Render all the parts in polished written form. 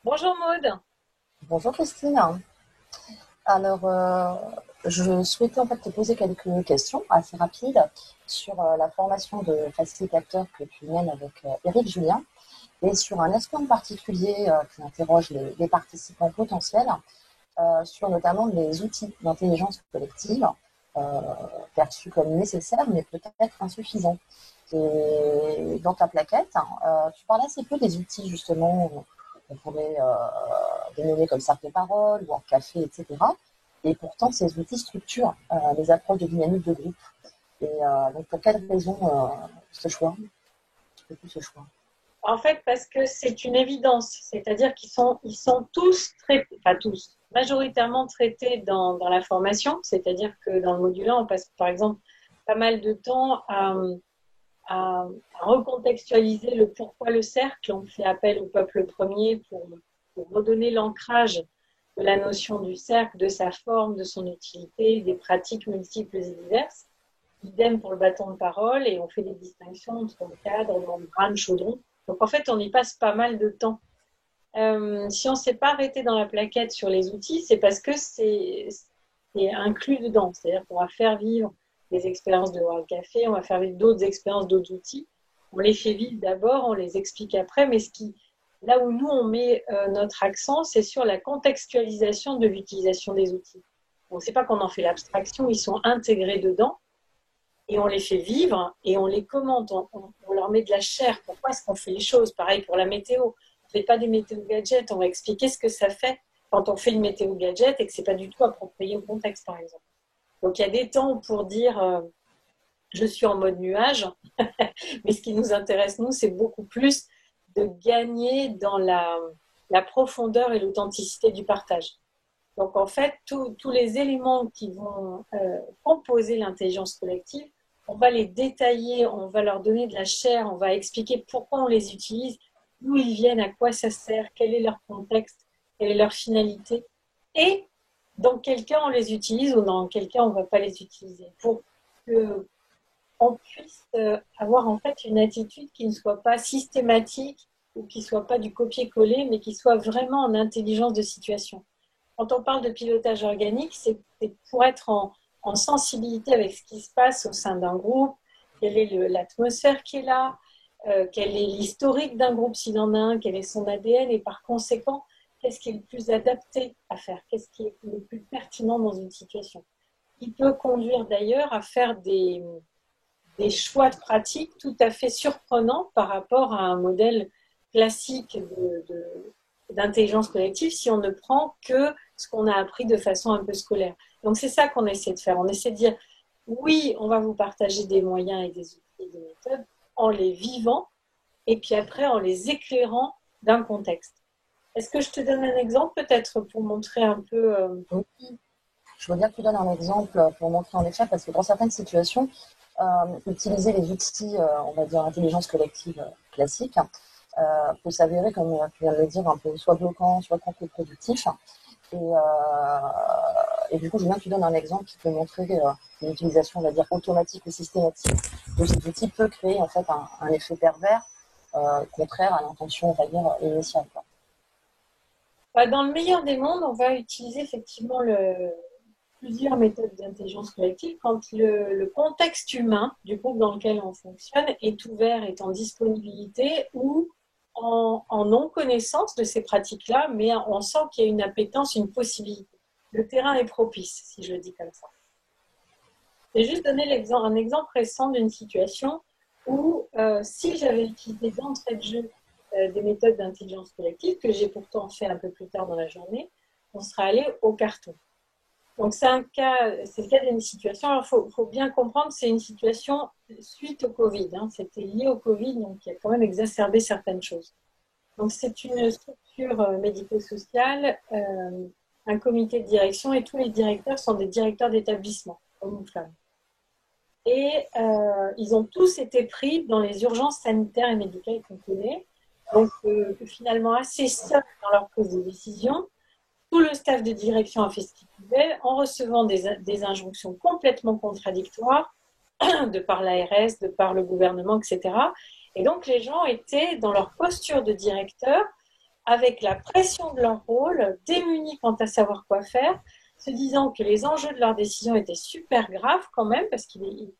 Bonjour Maude. Bonjour Christine. Alors, je souhaitais en fait te poser quelques questions assez rapides sur la formation de facilitateur que tu mènes avec Éric Julien et sur un aspect en particulier qui interroge les participants potentiels sur notamment les outils d'intelligence collective euh, perçus comme nécessaires mais peut-être insuffisants. Et dans ta plaquette, tu parlais assez peu des outils justement qu'on pourrait dénommer comme cercle de parole ou en café, etc. Et pourtant, ces outils structurent les approches de dynamique de groupe. Et donc, pour quelle raison ce choix? Depuis ce choix. En fait, parce que c'est une évidence, c'est-à-dire qu'ils sont tous traités, enfin tous, majoritairement traités dans la formation, c'est-à-dire que dans le module 1, on passe par exemple pas mal de temps à recontextualiser le pourquoi le cercle. On fait appel au peuple premier pour redonner l'ancrage de la notion du cercle, de sa forme, de son utilité, des pratiques multiples et diverses. Idem pour le bâton de parole et on fait des distinctions entre le cadre, membrane, chaudron. Donc en fait, on y passe pas mal de temps. Si on ne s'est pas arrêté dans la plaquette sur les outils, c'est parce que c'est inclus dedans. C'est-à-dire qu'on va faire vivre des expériences de World Café, on va faire vivre d'autres expériences, d'autres outils. On les fait vivre d'abord, on les explique après, mais là où nous, on met notre accent, c'est sur la contextualisation de l'utilisation des outils. Donc, c'est pas qu'on en fait l'abstraction, ils sont intégrés dedans et on les fait vivre et on les commente, on leur met de la chair. Pourquoi est-ce qu'on fait les choses? Pareil pour la météo. On ne fait pas des météo gadgets, on va expliquer ce que ça fait quand on fait une météo gadget et que ce n'est pas du tout approprié au contexte, par exemple. Donc il y a des temps pour dire je suis en mode nuage, mais ce qui nous intéresse, nous, c'est beaucoup plus de gagner dans la profondeur et l'authenticité du partage. Donc en fait, tous les éléments qui vont composer l'intelligence collective, on va les détailler, on va leur donner de la chair, on va expliquer pourquoi on les utilise, d'où ils viennent, à quoi ça sert, quel est leur contexte, quelle est leur finalité, et dans quel cas on les utilise ou dans quel cas on ne va pas les utiliser, pour qu'on puisse avoir en fait une attitude qui ne soit pas systématique ou qui ne soit pas du copier-coller, mais qui soit vraiment en intelligence de situation. Quand on parle de pilotage organique, c'est pour être en sensibilité avec ce qui se passe au sein d'un groupe, quelle est l'atmosphère qui est là, quel est l'historique d'un groupe s'il en a un, quel est son ADN, et par conséquent, qu'est-ce qui est le plus adapté à faire, qu'est-ce qui est le plus pertinent dans une situation. Il peut conduire d'ailleurs à faire des choix de pratique tout à fait surprenants par rapport à un modèle classique d'intelligence collective si on ne prend que ce qu'on a appris de façon un peu scolaire. Donc c'est ça qu'on essaie de faire. On essaie de dire oui, on va vous partager des moyens et des outils et des méthodes en les vivant et puis après en les éclairant d'un contexte. Est-ce que je te donne un exemple peut-être pour montrer un peu Oui, je veux bien que tu donnes un exemple pour montrer en effet, parce que dans certaines situations, utiliser les outils, on va dire, intelligence collective classique, peut s'avérer, comme tu viens de le dire, un peu soit bloquant, soit contre-productif. Et du coup, je veux bien que tu donnes un exemple qui peut montrer une utilisation, on va dire, automatique ou systématique de ces outils peut créer en fait un effet pervers contraire à l'intention, on va dire, initiale. Quoi. dans le meilleur des mondes, on va utiliser effectivement plusieurs méthodes d'intelligence collective quand le contexte humain du groupe dans lequel on fonctionne est ouvert, est en disponibilité ou en non-connaissance de ces pratiques-là, mais on sent qu'il y a une appétence, une possibilité. Le terrain est propice, si je le dis comme ça. J'ai juste donné un exemple récent d'une situation où si j'avais utilisé d'entrée de jeu des méthodes d'intelligence collective, que j'ai pourtant fait un peu plus tard dans la journée, on serait allé au carton. Donc c'est le cas d'une situation. Alors faut bien comprendre, c'est une situation suite au Covid. Hein. C'était lié au Covid, donc qui a quand même exacerbé certaines choses. Donc c'est une structure médico-sociale, un comité de direction et tous les directeurs sont des directeurs d'établissement, hommes ou femmes. Et ils ont tous été pris dans les urgences sanitaires et médicales qu'on connaît, donc finalement assez seuls dans leur prise de décision. Tout le staff de direction a fait ce qu'il pouvait en recevant des injonctions complètement contradictoires de par l'ARS, de par le gouvernement, etc. Et donc les gens étaient dans leur posture de directeur avec la pression de leur rôle, démunis quant à savoir quoi faire, se disant que les enjeux de leur décision étaient super graves quand même, parce qu'ils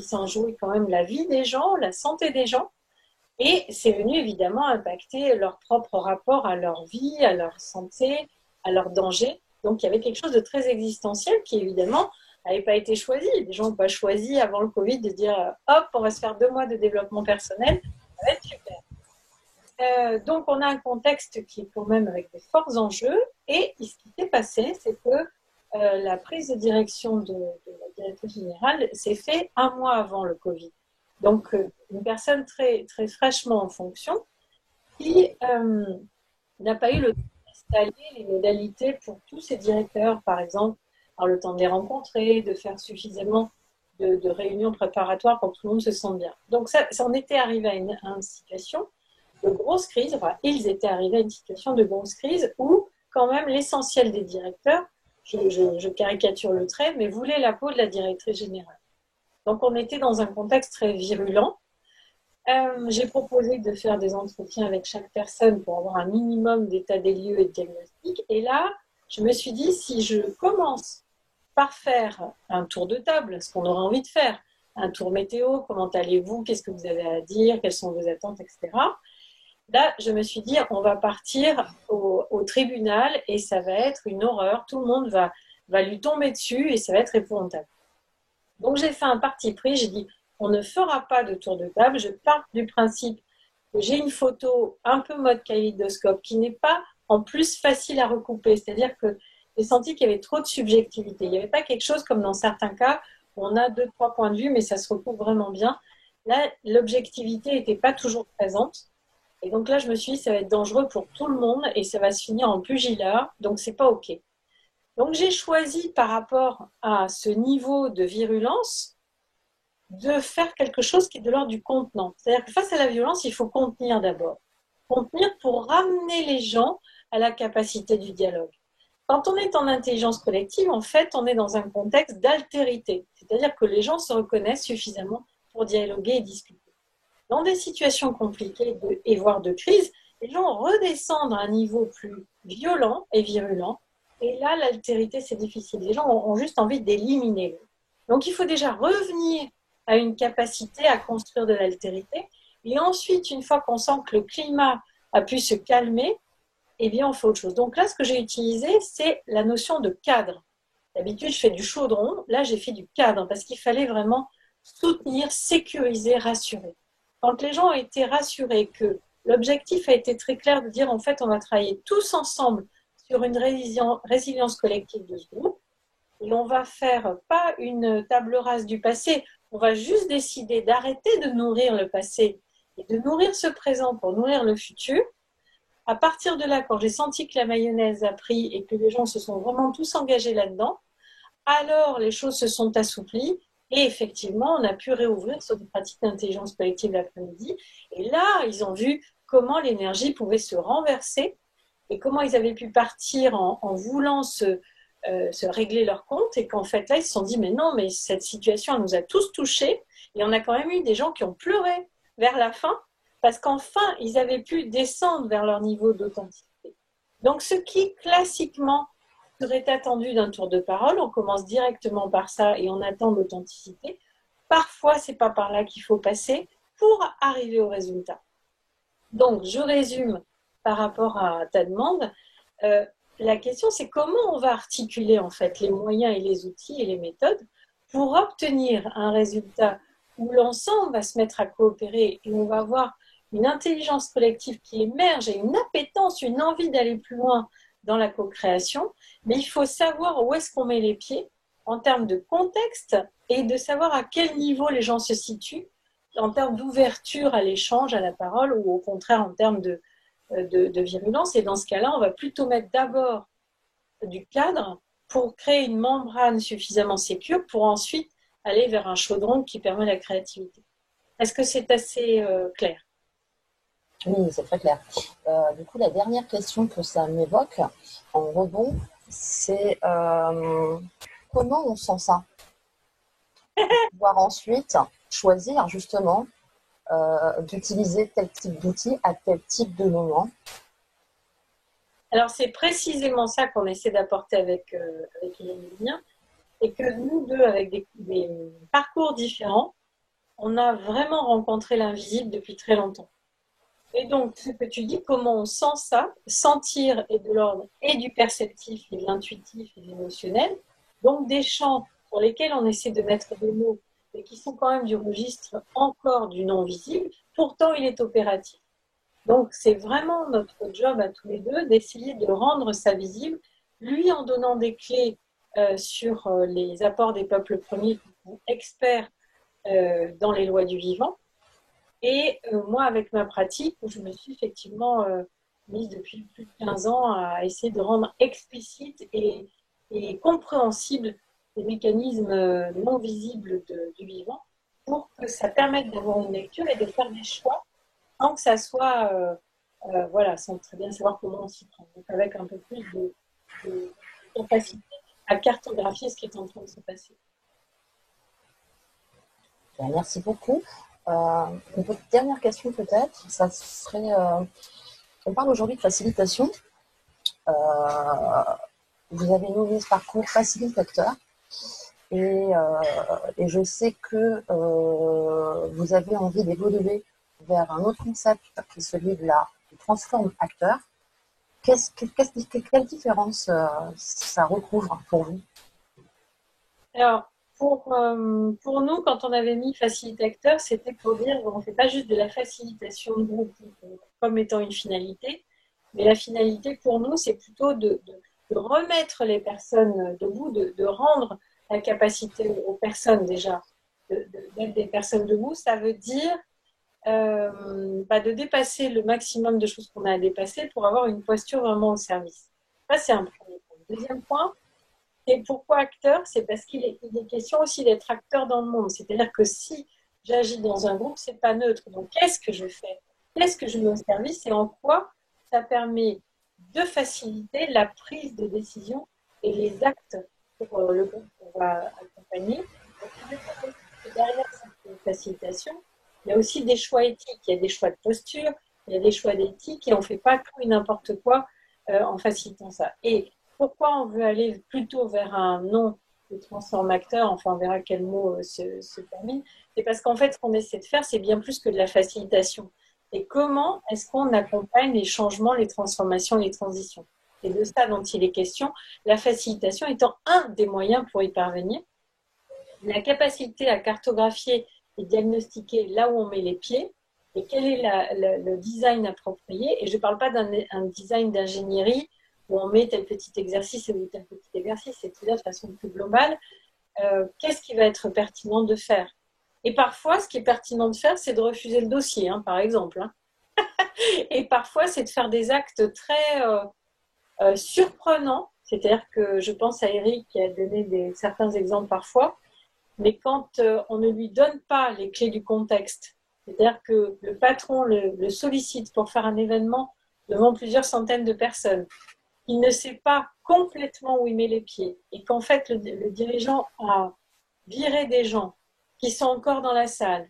s'en jouaient quand même la vie des gens, la santé des gens, et c'est venu évidemment impacter leur propre rapport à leur vie, à leur santé, à leur danger. Donc il y avait quelque chose de très existentiel qui évidemment n'avait pas été choisi. Les gens n'ont pas choisi avant le Covid de dire hop, on va se faire 2 mois de développement personnel, ça va être super. Donc on a un contexte qui est quand même avec des forts enjeux, et ce qui s'est passé, c'est que la prise de direction de la directrice générale s'est faite 1 mois avant le Covid. Donc une personne très, très fraîchement en fonction qui n'a pas eu le temps d'installer les modalités pour tous ces directeurs, par exemple, avoir le temps de les rencontrer, de faire suffisamment de réunions préparatoires pour que tout le monde se sente bien. Donc ça en était arrivé à une situation de grosse crise, enfin, ils étaient arrivés à une situation de grosse crise où, quand même, l'essentiel des directeurs, je caricature le trait, mais voulaient la peau de la directrice générale. Donc, on était dans un contexte très virulent. J'ai proposé de faire des entretiens avec chaque personne pour avoir un minimum d'état des lieux et de diagnostic. Et là, je me suis dit, si je commence par faire un tour de table, ce qu'on aurait envie de faire, un tour météo, comment allez-vous, qu'est-ce que vous avez à dire, quelles sont vos attentes, etc. Là, je me suis dit, on va partir au tribunal et ça va être une horreur. Tout le monde va lui tomber dessus et ça va être épouvantable. Donc, j'ai fait un parti pris. J'ai dit, on ne fera pas de tour de table. Je pars du principe que j'ai une photo un peu mode kaléidoscope qui n'est pas en plus facile à recouper. C'est-à-dire que j'ai senti qu'il y avait trop de subjectivité. Il n'y avait pas quelque chose comme dans certains cas où on a 2-3 points de vue, mais ça se recoupe vraiment bien. Là, l'objectivité n'était pas toujours présente. Et donc là, je me suis dit, ça va être dangereux pour tout le monde et ça va se finir en pugilat, donc c'est pas OK. Donc j'ai choisi par rapport à ce niveau de virulence de faire quelque chose qui est de l'ordre du contenant. C'est-à-dire que face à la violence, il faut contenir d'abord. Contenir pour ramener les gens à la capacité du dialogue. Quand on est en intelligence collective, en fait, on est dans un contexte d'altérité. C'est-à-dire que les gens se reconnaissent suffisamment pour dialoguer et discuter. Dans des situations compliquées et voire de crise, les gens redescendent à un niveau plus violent et virulent. Et là, l'altérité, c'est difficile. Les gens ont juste envie d'éliminer. Donc, il faut déjà revenir à une capacité à construire de l'altérité. Et ensuite, une fois qu'on sent que le climat a pu se calmer, eh bien, on fait autre chose. Donc là, ce que j'ai utilisé, c'est la notion de cadre. D'habitude, je fais du chaudron. Là, j'ai fait du cadre parce qu'il fallait vraiment soutenir, sécuriser, rassurer. Quand les gens ont été rassurés que l'objectif a été très clair de dire en fait on va travailler tous ensemble sur une résilience collective de ce groupe et on va faire pas une table rase du passé, on va juste décider d'arrêter de nourrir le passé et de nourrir ce présent pour nourrir le futur. À partir de là, quand j'ai senti que la mayonnaise a pris et que les gens se sont vraiment tous engagés là-dedans, alors les choses se sont assouplies. Et effectivement, on a pu réouvrir sur des pratiques d'intelligence collective l'après-midi. Et là, ils ont vu comment l'énergie pouvait se renverser et comment ils avaient pu partir en voulant se régler leur compte. Et qu'en fait, là, ils se sont dit, mais non, mais cette situation, elle nous a tous touchés. Et on a quand même eu des gens qui ont pleuré vers la fin parce qu'enfin, ils avaient pu descendre vers leur niveau d'authenticité. Donc, ce qui, classiquement, serait attendu d'un tour de parole, on commence directement par ça et on attend l'authenticité. Parfois, c'est pas par là qu'il faut passer pour arriver au résultat. Donc, je résume par rapport à ta demande. La question, c'est comment on va articuler en fait les moyens et les outils et les méthodes pour obtenir un résultat où l'ensemble va se mettre à coopérer et on va avoir une intelligence collective qui émerge et une appétence, une envie d'aller plus loin dans la co-création, mais il faut savoir où est-ce qu'on met les pieds en termes de contexte et de savoir à quel niveau les gens se situent en termes d'ouverture à l'échange, à la parole, ou au contraire en termes de virulence. Et dans ce cas-là, on va plutôt mettre d'abord du cadre pour créer une membrane suffisamment sécure pour ensuite aller vers un chaudron qui permet la créativité. Est-ce que c'est assez clair ? Oui, c'est très clair. Du coup, la dernière question que ça m'évoque en rebond, c'est comment on sent ça ? Pouvoir ensuite choisir justement d'utiliser tel type d'outil à tel type de moment. Alors, c'est précisément ça qu'on essaie d'apporter avec Emilien, et que nous deux, avec des parcours différents, on a vraiment rencontré l'invisible depuis très longtemps. Et donc, ce que tu dis, comment on sent ça, sentir est de l'ordre et du perceptif, et de l'intuitif, et de l'émotionnel, donc des champs sur lesquels on essaie de mettre des mots, mais qui sont quand même du registre encore du non-visible, pourtant il est opératif. Donc, c'est vraiment notre job à tous les deux d'essayer de rendre ça visible, lui en donnant des clés sur les apports des peuples premiers qui sont experts dans les lois du vivant. Et moi, avec ma pratique, où je me suis effectivement mise depuis plus de 15 ans à essayer de rendre explicite et compréhensible les mécanismes non visibles du vivant pour que ça permette d'avoir une lecture et de faire des choix sans que ça soit, voilà, sans très bien savoir comment on s'y prend. Donc avec un peu plus de capacité à cartographier ce qui est en train de se passer. Bien, merci beaucoup. Une petite dernière question peut-être, ça serait, on parle aujourd'hui de facilitation. Vous avez nommé ce parcours facilitateur et je sais que vous avez envie d'évoluer vers un autre concept qui est celui de la transforme acteur. Quelle différence ça recouvre pour vous? Alors, pour nous, quand on avait mis facilitateur, c'était pour dire qu'on ne fait pas juste de la facilitation de groupe comme étant une finalité, mais la finalité pour nous, c'est plutôt de remettre les personnes debout, de rendre la capacité aux personnes déjà d'être des personnes debout. Ça veut dire de dépasser le maximum de choses qu'on a à dépasser pour avoir une posture vraiment au service. Ça, c'est un premier point. Deuxième point, et pourquoi acteur? C'est parce qu'il est question aussi d'être acteur dans le monde. C'est-à-dire que si j'agis dans un groupe, c'est pas neutre. Donc, qu'est-ce que je fais? Qu'est-ce que je mets au service et en quoi ça permet de faciliter la prise de décision et les actes pour le groupe qu'on va accompagner. Donc, derrière cette facilitation, il y a aussi des choix éthiques. Il y a des choix de posture, il y a des choix d'éthique et on ne fait pas tout et n'importe quoi en facilitant ça. Et pourquoi on veut aller plutôt vers un nom de transformateur, enfin on verra quel mot se termine, c'est parce qu'en fait ce qu'on essaie de faire c'est bien plus que de la facilitation. Et comment est-ce qu'on accompagne les changements, les transformations, les transitions? C'est de ça dont il est question, la facilitation étant un des moyens pour y parvenir. La capacité à cartographier et diagnostiquer là où on met les pieds et quel est le design approprié. Et je ne parle pas d'un design d'ingénierie où on met tel petit exercice ou tel petit exercice, c'est de façon plus globale. Qu'est-ce qui va être pertinent de faire? Et parfois, ce qui est pertinent de faire, c'est de refuser le dossier, hein, par exemple. Hein. Et parfois, c'est de faire des actes très surprenants. C'est-à-dire que je pense à Eric qui a donné certains exemples parfois, mais quand on ne lui donne pas les clés du contexte, c'est-à-dire que le patron le sollicite pour faire un événement devant plusieurs centaines de personnes, il ne sait pas complètement où il met les pieds et qu'en fait le dirigeant a viré des gens qui sont encore dans la salle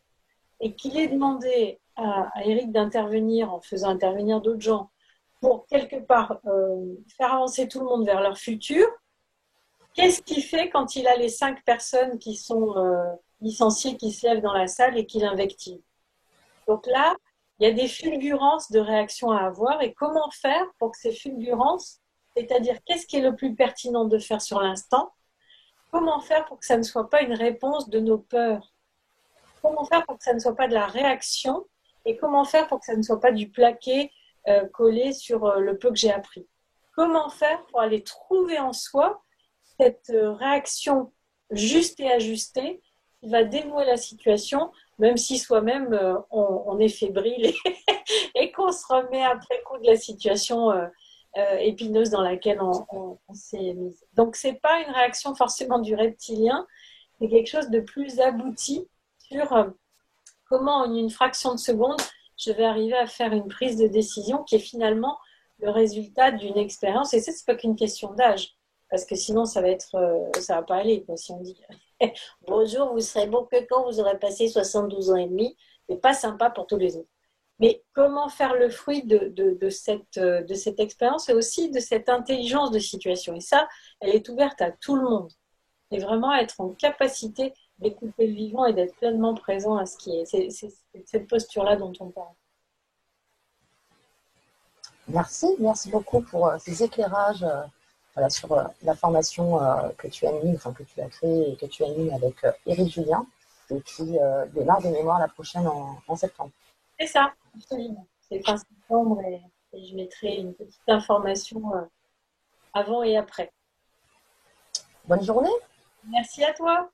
et qu'il ait demandé à Eric d'intervenir en faisant intervenir d'autres gens pour quelque part faire avancer tout le monde vers leur futur, qu'est-ce qu'il fait quand il a les 5 personnes qui sont licenciées qui se lèvent dans la salle et qui l'invectivent? Donc là, il y a des fulgurances de réactions à avoir et comment faire pour que ces fulgurances, c'est-à-dire qu'est-ce qui est le plus pertinent de faire sur l'instant, comment faire pour que ça ne soit pas une réponse de nos peurs, comment faire pour que ça ne soit pas de la réaction et comment faire pour que ça ne soit pas du plaqué collé sur le peu que j'ai appris. Comment faire pour aller trouver en soi cette réaction juste et ajustée qui va dénouer la situation, même si soi-même on est fébrile et qu'on se remet après coup de la situation épineuse dans laquelle on s'est mise. Donc c'est pas une réaction forcément du reptilien, c'est quelque chose de plus abouti sur comment en une fraction de seconde je vais arriver à faire une prise de décision qui est finalement le résultat d'une expérience. Et ça, c'est pas qu'une question d'âge. Parce que sinon, ça va pas aller, quoi, si on dit bonjour, vous serez bon que quand vous aurez passé 72 ans et demi, mais pas sympa pour tous les autres. Mais comment faire le fruit de cette expérience et aussi de cette intelligence de situation. Et ça, elle est ouverte à tout le monde. Et vraiment être en capacité d'écouter le vivant et d'être pleinement présent à ce qui est. C'est cette posture-là dont on parle. Merci beaucoup pour ces éclairages voilà, sur la formation que tu animes, enfin que tu as créée et que tu animes avec Éric Julien, et qui démarre des mémoires la prochaine en septembre. C'est ça, absolument. C'est fin septembre et je mettrai une petite information avant et après. Bonne journée! Merci à toi.